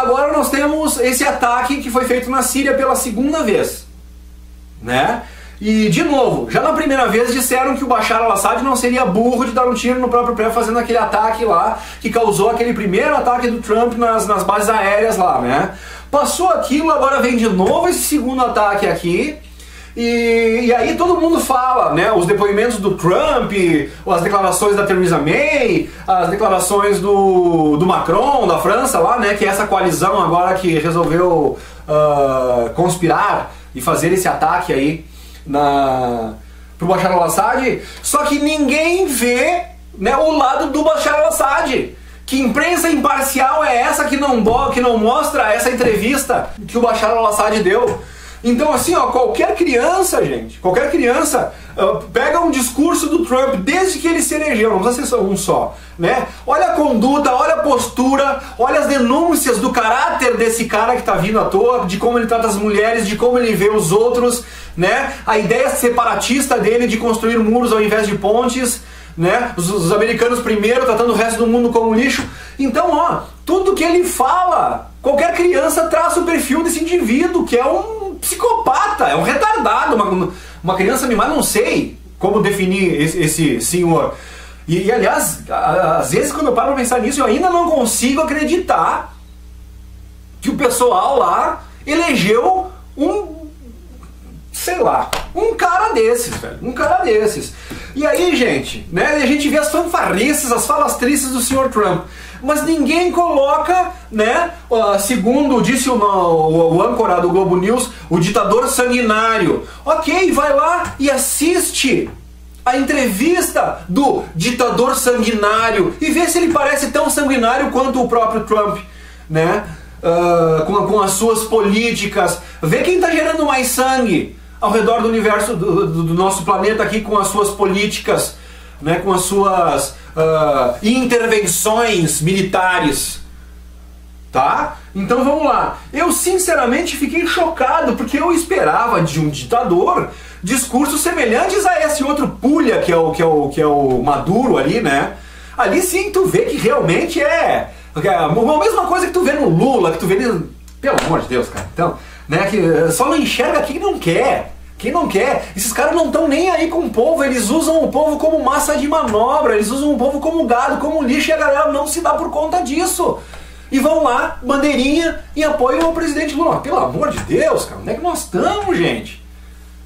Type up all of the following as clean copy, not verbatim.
agora nós temos esse ataque que foi feito na Síria pela segunda vez, né? E, de novo, já na primeira vez disseram que o Bashar al-Assad não seria burro de dar um tiro no próprio pé fazendo aquele ataque lá, que causou aquele primeiro ataque do Trump nas bases aéreas lá, né? Passou aquilo, agora vem de novo esse segundo ataque aqui, e aí todo mundo fala, né? Os depoimentos do Trump, as declarações da Theresa May, as declarações do Macron, da França lá, né? Que é essa coalizão agora que resolveu conspirar e fazer esse ataque aí pro Bashar al-Assad, só que ninguém vê, né, o lado do Bashar al-Assad. Que imprensa imparcial é essa que não mostra essa entrevista que o Bashar al-Assad deu? Então assim, ó, qualquer criança, gente, pega um discurso do Trump desde que ele se elegeu, não precisa ser um só, né? Olha a conduta, olha a postura, olha as denúncias do caráter desse cara que tá vindo à toa, de como ele trata as mulheres, de como ele vê os outros, né? A ideia separatista dele de construir muros ao invés de pontes, né? Os americanos primeiro, tratando o resto do mundo como lixo. Então, ó, tudo que ele fala, qualquer criança traça o perfil desse indivíduo, que é um psicopata, é um retardado, uma criança mimada, não sei como definir esse senhor. E aliás, às vezes quando eu paro pra pensar nisso, eu ainda não consigo acreditar que o pessoal lá elegeu sei lá, um cara desses, velho, um cara desses. E aí, gente, né, a gente vê as fanfarrices, as falastrices do Sr. Trump, mas ninguém coloca, né, segundo disse o âncora do Globo News, o ditador sanguinário. Ok, vai lá e assiste a entrevista do ditador sanguinário e vê se ele parece tão sanguinário quanto o próprio Trump, né, com as suas políticas. Vê quem está gerando mais sangue ao redor do universo, do nosso planeta aqui, com as suas políticas, né, com as suas intervenções militares, tá? Então vamos lá. Eu sinceramente fiquei chocado, porque eu esperava de um ditador discursos semelhantes a esse outro pulha que é o Maduro ali, né? Ali sim tu vê que realmente é a mesma coisa que tu vê no Lula, que tu vê pelo amor de Deus, cara. Então, né, que só não enxerga quem não quer. Quem não quer? Esses caras não estão nem aí com o povo, eles usam o povo como massa de manobra, eles usam o povo como gado, como lixo, e a galera não se dá por conta disso. E vão lá, bandeirinha, e apoiam o presidente Lula. Pelo amor de Deus, cara, onde é que nós estamos, gente?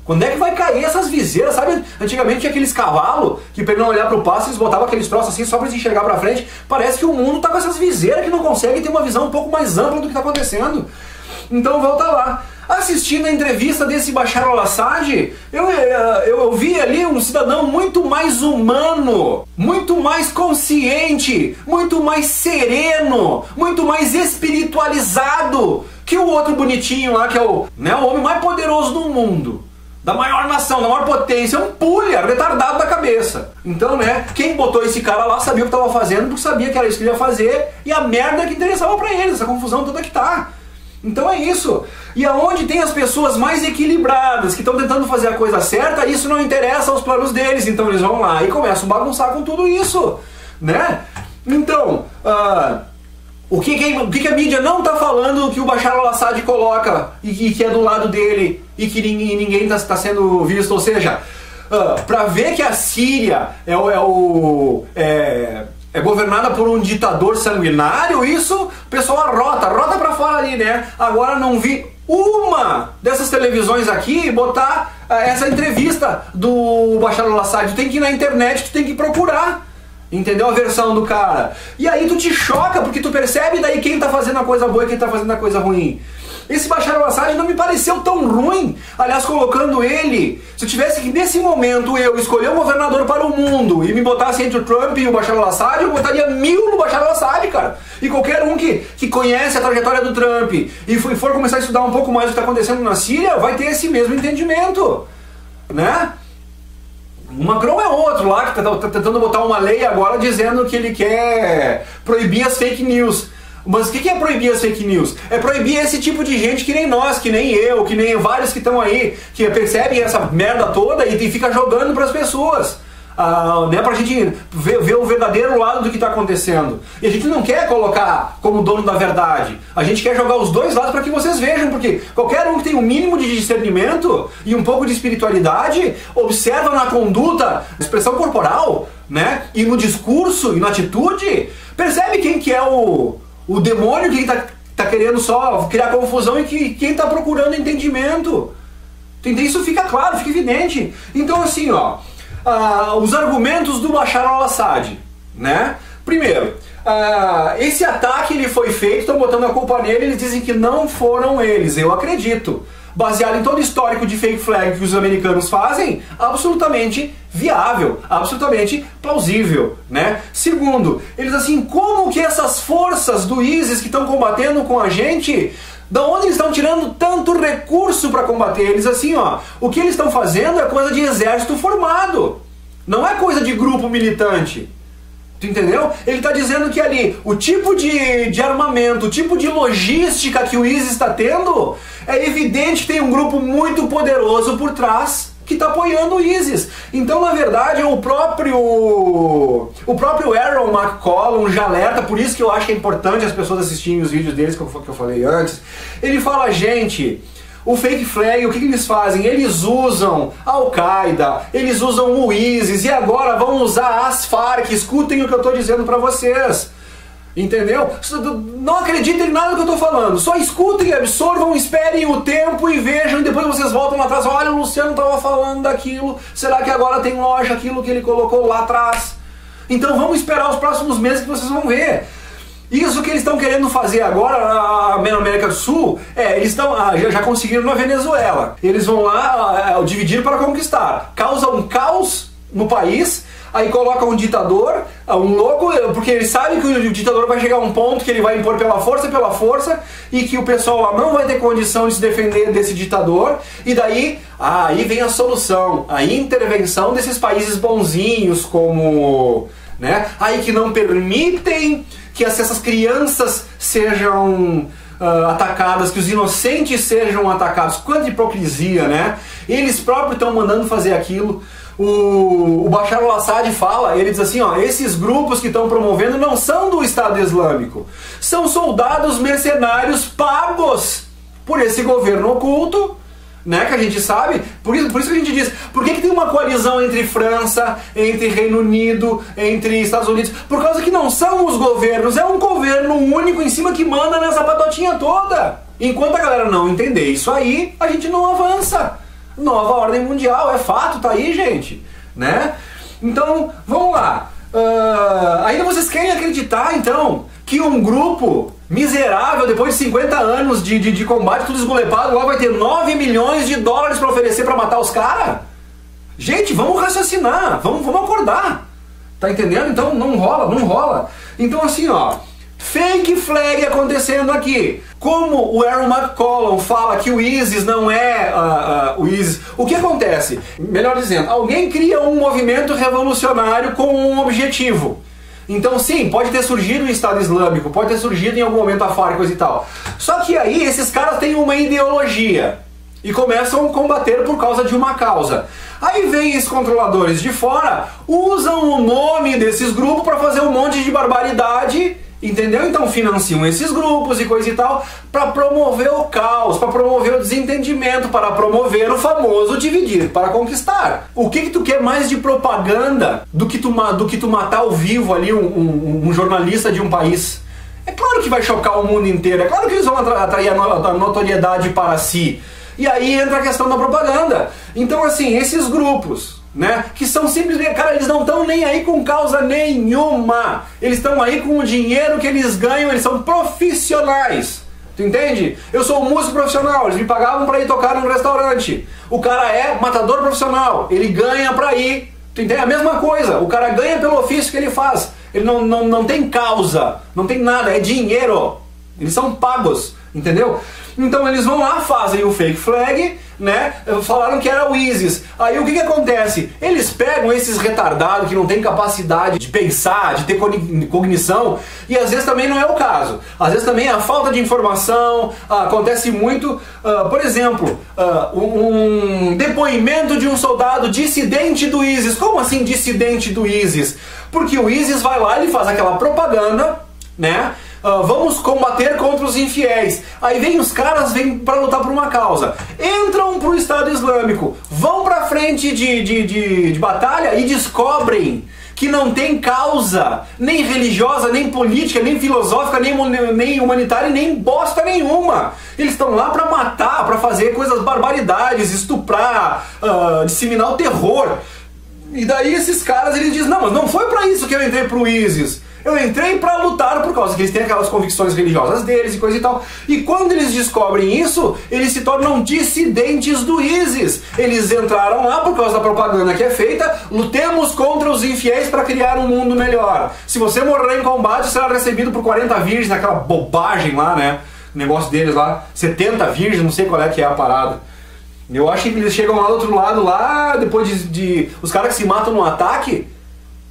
Quando é que vai cair essas viseiras? Sabe, antigamente tinha aqueles cavalos que pra não olhar pro passo, eles botavam aqueles troços assim só pra se enxergar pra frente. Parece que o mundo tá com essas viseiras que não conseguem ter uma visão um pouco mais ampla do que tá acontecendo. Então volta lá. Assistindo a entrevista desse Bashar al-Assad, eu vi ali um cidadão muito mais humano, muito mais consciente, muito mais sereno, muito mais espiritualizado que o outro bonitinho lá, que é o homem mais poderoso do mundo, da maior nação, da maior potência, um pulha, retardado da cabeça. Então, né, quem botou esse cara lá sabia o que estava fazendo, porque sabia que era isso que ele ia fazer, e a merda que interessava pra eles, essa confusão toda que tá. Então é isso. E aonde tem as pessoas mais equilibradas, que estão tentando fazer a coisa certa, isso não interessa aos planos deles, então eles vão lá e começam a bagunçar com tudo isso, né? Então, o que a mídia não está falando que o Bashar al-Assad coloca e que é do lado dele e que ninguém está sendo visto, ou seja, para ver que a Síria é governada por um ditador sanguinário, isso o pessoal rota pra fora ali, né? Agora não vi uma dessas televisões aqui botar essa entrevista do Bashar al-Assad. Tu tem que ir na internet, tu tem que procurar, entendeu? A versão do cara. E aí tu te choca, porque tu percebe daí quem tá fazendo a coisa boa e quem tá fazendo a coisa ruim. Esse Bashar al-Assad não me pareceu tão ruim. Aliás, colocando ele, se eu tivesse que nesse momento eu escolher um governador para o mundo e me botasse entre o Trump e o Bashar al-Assad, eu botaria 1000 no Bashar al-Assad, cara. E qualquer um que conhece a trajetória do Trump e for começar a estudar um pouco mais o que está acontecendo na Síria, vai ter esse mesmo entendimento, né? O Macron é outro lá, que está tentando botar uma lei agora dizendo que ele quer proibir as fake news. Mas o que é proibir as fake news? É proibir esse tipo de gente que nem nós, que nem eu, que nem vários que estão aí, que percebem essa merda toda e fica jogando para as pessoas. né, pra gente ver o verdadeiro lado do que está acontecendo. E a gente não quer colocar como dono da verdade. A gente quer jogar os dois lados para que vocês vejam, porque qualquer um que tem um mínimo de discernimento e um pouco de espiritualidade observa na conduta, na expressão corporal, né, e no discurso e na atitude, percebe quem que é o demônio, quem tá querendo só criar confusão e quem está procurando entendimento. Entendeu? Isso fica claro, fica evidente. Então assim, ó, os argumentos do Bashar al-Assad, né? Primeiro, esse ataque ele foi feito, estão botando a culpa nele, eles dizem que não foram eles, eu acredito. Baseado em todo o histórico de fake flag que os americanos fazem, absolutamente viável, absolutamente plausível, né? Segundo, eles assim, como que essas forças do ISIS que estão combatendo com a gente, da onde eles estão tirando tanto recurso para combater? Eles assim, ó, o que eles estão fazendo é coisa de exército formado, não é coisa de grupo militante. Tu entendeu? Ele está dizendo que ali, o tipo de armamento, o tipo de logística que o ISIS está tendo, é evidente que tem um grupo muito poderoso por trás que está apoiando o ISIS. Então, na verdade, o próprio Aaron McCollum já alerta, por isso que eu acho que é importante as pessoas assistirem os vídeos deles, que eu falei antes. Ele fala, gente, o fake flag, o que eles fazem? Eles usam a Al-Qaeda, eles usam o ISIS e agora vão usar as Farc. Escutem o que eu estou dizendo para vocês. Entendeu? Não acreditem em nada do que eu estou falando. Só escutem, absorvam, esperem o tempo e vejam. E depois vocês voltam lá atrás. Olha, o Luciano estava falando daquilo. Será que agora tem loja aquilo que ele colocou lá atrás? Então vamos esperar os próximos meses que vocês vão ver. Isso que eles estão querendo fazer agora na América do Sul, eles estão já conseguiram na Venezuela. Eles vão lá dividir para conquistar. Causa um caos no país, aí coloca um ditador, um louco, porque eles sabem que o ditador vai chegar a um ponto que ele vai impor pela força, e que o pessoal lá não vai ter condição de se defender desse ditador, e daí, aí vem a solução, a intervenção desses países bonzinhos, como, né, aí que não permitem que essas crianças sejam atacadas, que os inocentes sejam atacados. Quanta hipocrisia, né? Eles próprios estão mandando fazer aquilo. O Bashar al-Assad fala, ele diz assim, ó, esses grupos que estão promovendo não são do Estado Islâmico, são soldados mercenários pagos por esse governo oculto, né, que a gente sabe. Por isso que a gente diz, por que tem uma coalizão entre França, entre Reino Unido, entre Estados Unidos? Por causa que não são os governos, é um governo único em cima que manda nessa patotinha toda. Enquanto a galera não entender isso aí, a gente não avança. Nova ordem mundial, é fato, tá aí, gente, né? Então, vamos lá. Ainda vocês querem acreditar, então, que um grupo miserável, depois de 50 anos de combate, tudo esgolepado, lá vai ter 9 milhões de dólares para oferecer para matar os caras? Gente, vamos raciocinar, vamos acordar. Tá entendendo? Então não rola. Então assim, ó, fake flag acontecendo aqui. Como o Aaron McCollum fala que o ISIS não é o ISIS, o que acontece? Melhor dizendo, alguém cria um movimento revolucionário com um objetivo. Então sim, pode ter surgido o Estado Islâmico, pode ter surgido em algum momento a Farc, coisa e tal. Só que aí esses caras têm uma ideologia e começam a combater por causa de uma causa. Aí vem os controladores de fora, usam o nome desses grupos para fazer um monte de barbaridade, entendeu? Então financiam esses grupos e coisa e tal, para promover o caos, para promover o desentendimento, para promover o famoso dividir para conquistar. O que tu quer mais de propaganda do que tu matar ao vivo ali um jornalista de um país? É claro que vai chocar o mundo inteiro, é claro que eles vão atrair a notoriedade para si. E aí entra a questão da propaganda. Então assim, esses grupos, né, que são simplesmente, cara, eles não estão nem aí com causa nenhuma. Eles estão aí com o dinheiro que eles ganham, eles são profissionais. Tu entende? Eu sou um músico profissional, eles me pagavam para ir tocar num restaurante. O cara é matador profissional, ele ganha para ir. Tu entende? A mesma coisa, o cara ganha pelo ofício que ele faz. Ele não tem causa, não tem nada, é dinheiro. Eles são pagos, entendeu? Então eles vão lá, fazem o fake flag, né? Falaram que era o ISIS. Aí o que acontece? Eles pegam esses retardados que não têm capacidade de pensar, de ter cognição, e às vezes também não é o caso. Às vezes também a falta de informação, acontece muito, por exemplo, um depoimento de um soldado dissidente do ISIS. Como assim dissidente do ISIS? Porque o ISIS vai lá e faz aquela propaganda, né? Vamos combater contra os infiéis. Aí vem os caras, vêm para lutar por uma causa, entram pro Estado Islâmico, vão pra frente de batalha e descobrem que não tem causa, nem religiosa, nem política, nem filosófica, nem humanitária, nem bosta nenhuma. Eles estão lá para matar, para fazer coisas barbaridades, estuprar, disseminar o terror. E daí esses caras, eles dizem, não, mas não foi para isso que eu entrei pro ISIS. Eu entrei para lutar por causa que eles têm aquelas convicções religiosas deles e coisa e tal. E quando eles descobrem isso, eles se tornam dissidentes do ISIS. Eles entraram lá por causa da propaganda que é feita, lutemos contra os infiéis para criar um mundo melhor. Se você morrer em combate, será recebido por 40 virgens, aquela bobagem lá, né? O negócio deles lá, 70 virgens, não sei qual é que é a parada. Eu acho que eles chegam lá do outro lado, lá, depois os caras que se matam no ataque,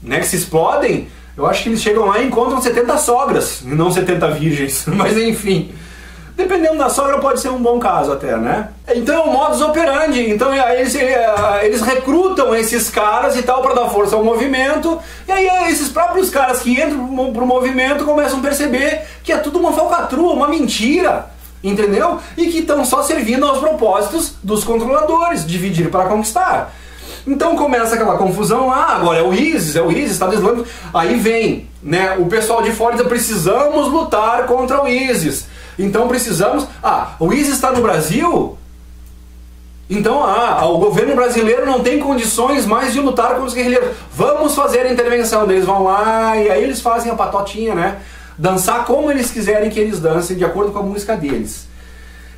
né, que se explodem, eu acho que eles chegam lá e encontram 70 sogras, e não 70 virgens, mas enfim. Dependendo da sogra pode ser um bom caso até, né? Então é o modus operandi, então eles recrutam esses caras e tal para dar força ao movimento, e aí esses próprios caras que entram pro movimento começam a perceber que é tudo uma falcatrua, uma mentira, entendeu? E que estão só servindo aos propósitos dos controladores, dividir para conquistar. Então começa aquela confusão, agora é o ISIS, Estado Islâmico. Aí vem, né, o pessoal de fora diz, precisamos lutar contra o ISIS. Então precisamos, o ISIS está no Brasil? Então, o governo brasileiro não tem condições mais de lutar contra os guerrilheiros. Vamos fazer a intervenção. Eles vão lá e aí eles fazem a patotinha, né? Dançar como eles quiserem que eles dancem, de acordo com a música deles.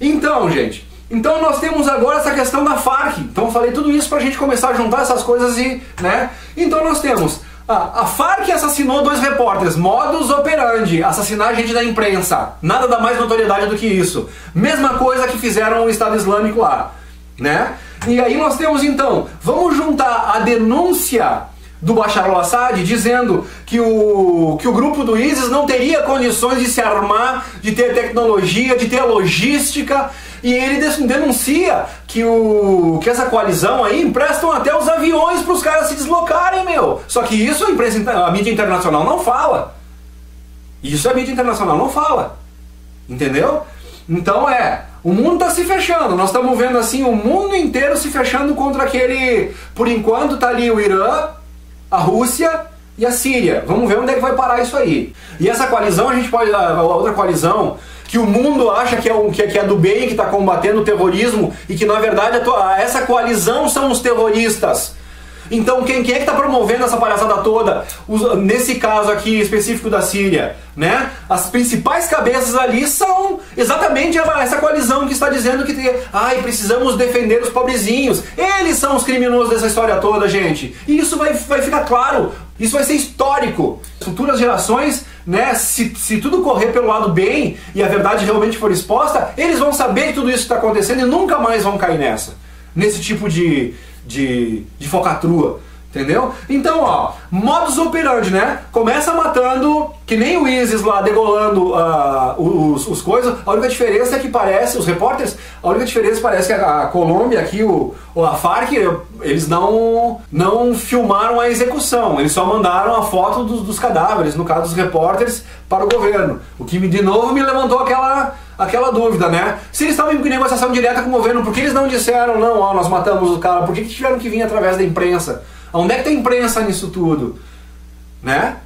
Então, gente, nós temos agora essa questão da Farc. Então eu falei tudo isso pra gente começar a juntar essas coisas e, né? Então nós temos a Farc assassinou 2 repórteres, modus operandi, assassinar gente da imprensa. Nada dá mais notoriedade do que isso. Mesma coisa que fizeram o Estado Islâmico lá, né? E aí nós temos então, vamos juntar a denúncia do Bashar al-Assad dizendo que o grupo do ISIS não teria condições de se armar, de ter tecnologia, de ter logística, e ele denuncia que essa coalizão aí emprestam até os aviões para os caras se deslocarem, meu. Só que isso a mídia internacional não fala. Isso a mídia internacional não fala. Entendeu? Então o mundo está se fechando. Nós estamos vendo assim o mundo inteiro se fechando contra aquele... Por enquanto está ali o Irã, a Rússia e a Síria. Vamos ver onde é que vai parar isso aí. E essa coalizão, a gente pode... A outra coalizão que o mundo acha que é do bem, que está combatendo o terrorismo, e que na verdade essa coalizão são os terroristas. Então quem é que está promovendo essa palhaçada toda? Nesse caso aqui específico da Síria, né? As principais cabeças ali são exatamente essa coalizão que está dizendo que precisamos defender os pobrezinhos. Eles são os criminosos dessa história toda, gente. E isso vai ficar claro. Isso vai ser histórico. Futuras gerações, né, se tudo correr pelo lado bem e a verdade realmente for exposta, eles vão saber que tudo isso está acontecendo e nunca mais vão cair nesse tipo de focatrua, entendeu? Então, modus operandi, né? Começa matando, que nem o ISIS lá, degolando os coisas. A única diferença é que parece, os repórteres, a única diferença parece que a Colômbia aqui, a Farc, eles não filmaram a execução, eles só mandaram a foto dos cadáveres, no caso dos repórteres, para o governo. O que de novo me levantou aquela dúvida, né? Se eles estavam em negociação direta com o governo, por que eles não disseram, não, nós matamos o cara? Por que tiveram que vir através da imprensa? Onde é que tem imprensa nisso tudo? Né?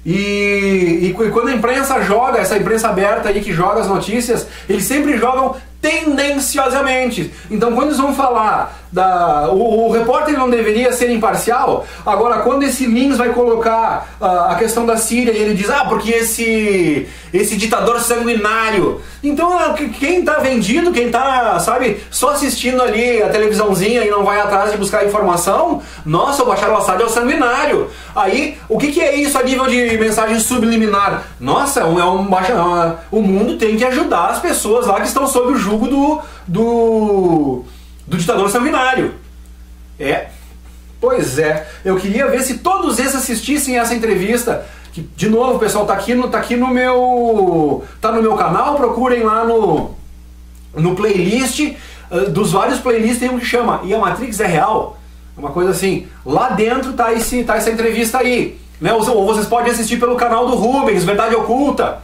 E quando a imprensa joga, essa imprensa aberta aí que joga as notícias, eles sempre jogam tendenciosamente. Então quando eles vão falar o repórter não deveria ser imparcial? Agora, quando esse Lins vai colocar a questão da Síria e ele diz, porque esse ditador sanguinário. Então, quem tá vendido, quem tá, sabe, só assistindo ali a televisãozinha e não vai atrás de buscar informação, nossa, o Bashar al-Assad é o sanguinário. Aí, o que é isso a nível de mensagem subliminar? Nossa, o mundo tem que ajudar as pessoas lá que estão sob o jugo do ditador sanguinário. Pois é, eu queria ver se todos esses assistissem essa entrevista, que, de novo, pessoal, tá no meu canal, procurem lá no playlist, dos vários playlists tem um que chama E a Matrix é Real, uma coisa assim, lá dentro tá essa entrevista aí, né? Ou vocês podem assistir pelo canal do Rubens, Verdade Oculta,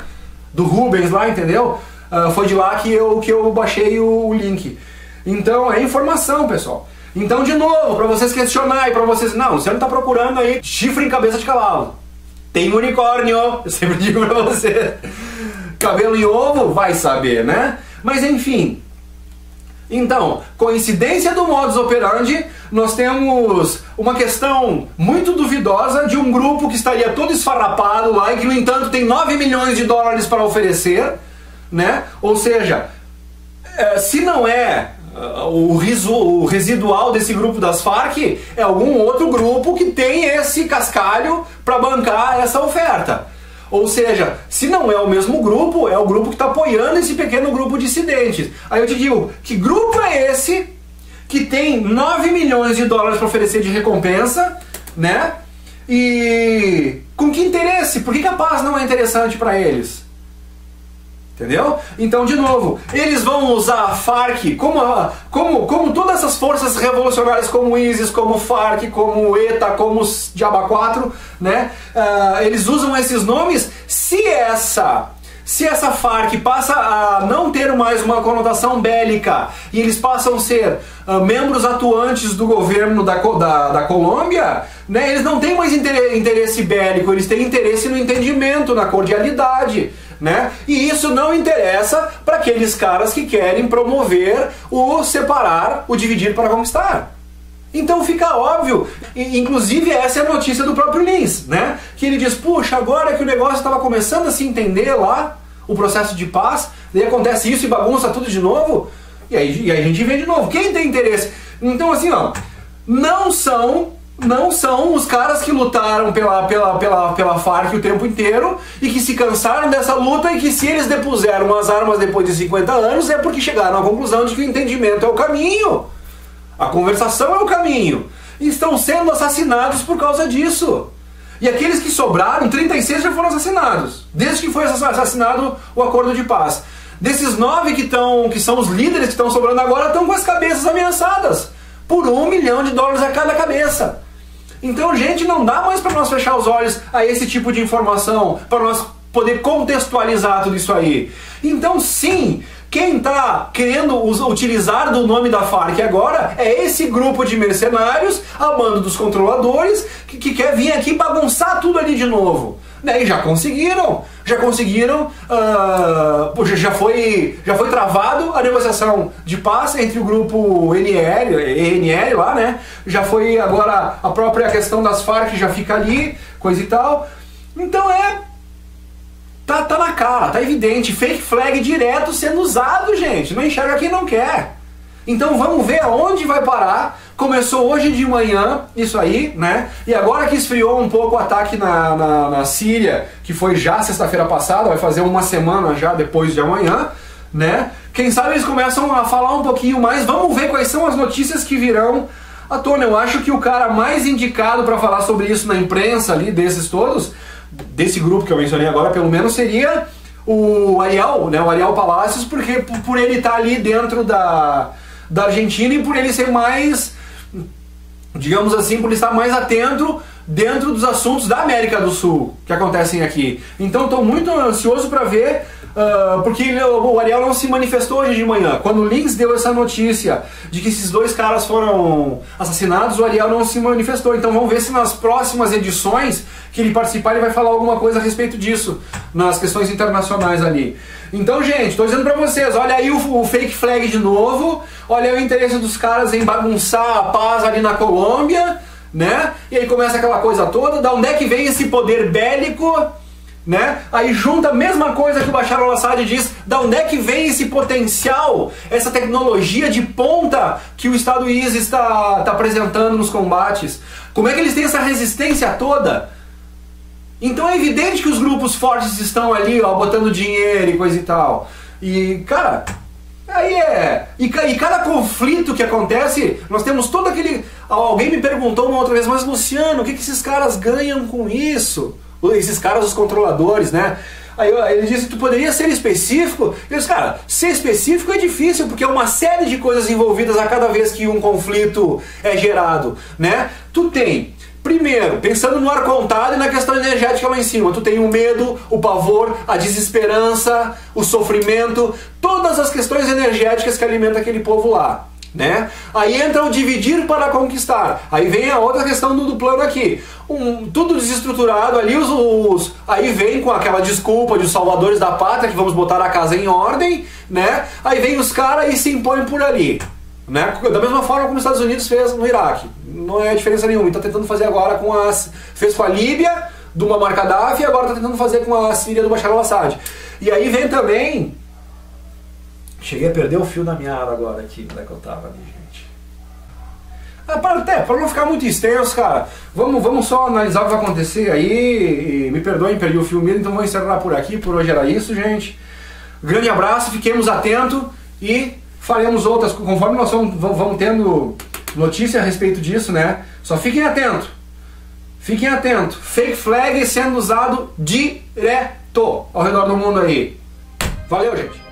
do Rubens lá, entendeu? Foi de lá que eu baixei o link. Então é informação, pessoal. Então, de novo, para vocês questionarem, para vocês... Não, você não está procurando aí chifre em cabeça de cavalo. Tem unicórnio, eu sempre digo para você. Cabelo em ovo, vai saber, né? Mas enfim. Então, coincidência do modus operandi, nós temos uma questão muito duvidosa de um grupo que estaria todo esfarrapado lá e que, no entanto, tem 9 milhões de dólares para oferecer, né? Ou seja, se não é o residual desse grupo das Farc, é algum outro grupo que tem esse cascalho para bancar essa oferta. Ou seja, se não é o mesmo grupo, é o grupo que está apoiando esse pequeno grupo de dissidentes. Aí eu te digo, que grupo é esse que tem 9 milhões de dólares para oferecer de recompensa, né? E com que interesse? Por que a paz não é interessante para eles? Entendeu? Então, de novo, eles vão usar a Farc como todas essas forças revolucionárias, como o ISIS, como o Farc, como o ETA, como os Diaba 4, né? Eles usam esses nomes. Se essa Farc passa a não ter mais uma conotação bélica e eles passam a ser membros atuantes do governo da Colômbia, né? Eles não têm mais interesse bélico, eles têm interesse no entendimento, na cordialidade, né? E isso não interessa para aqueles caras que querem promover o separar, o dividir para conquistar. Então fica óbvio, inclusive essa é a notícia do próprio Lins, né? Que ele diz, puxa, agora que o negócio estava começando a se entender lá, o processo de paz, daí acontece isso e bagunça tudo de novo, e aí a gente vê de novo. Quem tem interesse? Então assim, ó, não são os caras que lutaram pela Farc o tempo inteiro e que se cansaram dessa luta e que se eles depuseram as armas depois de 50 anos é porque chegaram à conclusão de que o entendimento é o caminho. A conversação é o caminho. E estão sendo assassinados por causa disso. E aqueles que sobraram, 36 já foram assassinados, desde que foi assassinado o acordo de paz. Desses 9 que são os líderes que estão sobrando agora, estão com as cabeças ameaçadas por $1 milhão a cada cabeça. Então, gente, não dá mais para nós fechar os olhos a esse tipo de informação, para nós poder contextualizar tudo isso aí. Então, sim, quem está querendo utilizar do nome da Farc agora é esse grupo de mercenários, a mando dos controladores, que quer vir aqui bagunçar tudo ali de novo. E já conseguiram, já foi travado a negociação de paz entre o grupo ENL lá, né? Já foi agora a própria questão das Farc já fica ali, coisa e tal. Então tá na cara, tá evidente, fake flag direto sendo usado, gente. Não enxerga quem não quer. Então vamos ver aonde vai parar. Começou hoje de manhã isso aí, né? E agora que esfriou um pouco o ataque na Síria, que foi já sexta-feira passada, vai fazer uma semana já depois de amanhã, né? Quem sabe eles começam a falar um pouquinho mais. Vamos ver quais são as notícias que virão à tona. Eu acho que o cara mais indicado para falar sobre isso na imprensa ali, desses todos, desse grupo que eu mencionei agora, pelo menos seria o Ariel, né? O Ariel Palacios, porque por ele estar ali dentro da Argentina e por ele ser mais, digamos assim, por ele estar mais atento dentro dos assuntos da América do Sul que acontecem aqui. Então estou muito ansioso para ver, porque o Ariel não se manifestou hoje de manhã. Quando o Lins deu essa notícia de que esses 2 caras foram assassinados, o Ariel não se manifestou. Então vamos ver se nas próximas edições que ele participar ele vai falar alguma coisa a respeito disso, nas questões internacionais ali. Então, gente, estou dizendo para vocês, olha aí o fake flag de novo, olha aí o interesse dos caras em bagunçar a paz ali na Colômbia, né? E aí começa aquela coisa toda, da onde é que vem esse poder bélico, né? Aí junta a mesma coisa que o Bashar al-Assad diz, da onde é que vem esse potencial, essa tecnologia de ponta que o Estado ISIS está apresentando nos combates? Como é que eles têm essa resistência toda? Então é evidente que os grupos fortes estão ali, ó, botando dinheiro e coisa e tal. E, cara, aí é... E cada conflito que acontece, nós temos todo aquele... Alguém me perguntou uma outra vez, mas Luciano, o que esses caras ganham com isso? Esses caras, os controladores, né? Aí ele disse, tu poderia ser específico? Eu disse, cara, ser específico é difícil, porque é uma série de coisas envolvidas a cada vez que um conflito é gerado, né? Tu tem, primeiro, pensando no ar contado e na questão energética lá em cima, tu tem o medo, o pavor, a desesperança, o sofrimento, todas as questões energéticas que alimentam aquele povo lá, né? Aí entra o dividir para conquistar. Aí vem a outra questão do plano aqui. Tudo desestruturado ali, aí vem com aquela desculpa de os salvadores da pátria, que vamos botar a casa em ordem, né? Aí vem os caras e se impõem por ali, né? Da mesma forma como os Estados Unidos fez no Iraque. Não é diferença nenhuma. Está tentando fazer agora fez com a Líbia, do Muammar Gaddafi, e agora está tentando fazer com a Síria do Bashar al-Assad. E aí vem também... Cheguei a perder o fio da meada agora aqui, onde é que eu tava ali, gente. Para não ficar muito extenso, cara, vamos só analisar o que vai acontecer aí. E me perdoem, perdi o fio mesmo, então vou encerrar por aqui. Por hoje era isso, gente. Grande abraço, fiquemos atentos e faremos outras, conforme nós vamos tendo notícia a respeito disso, né? Só fiquem atentos. Fiquem atentos. Fake flag sendo usado direto ao redor do mundo aí. Valeu, gente.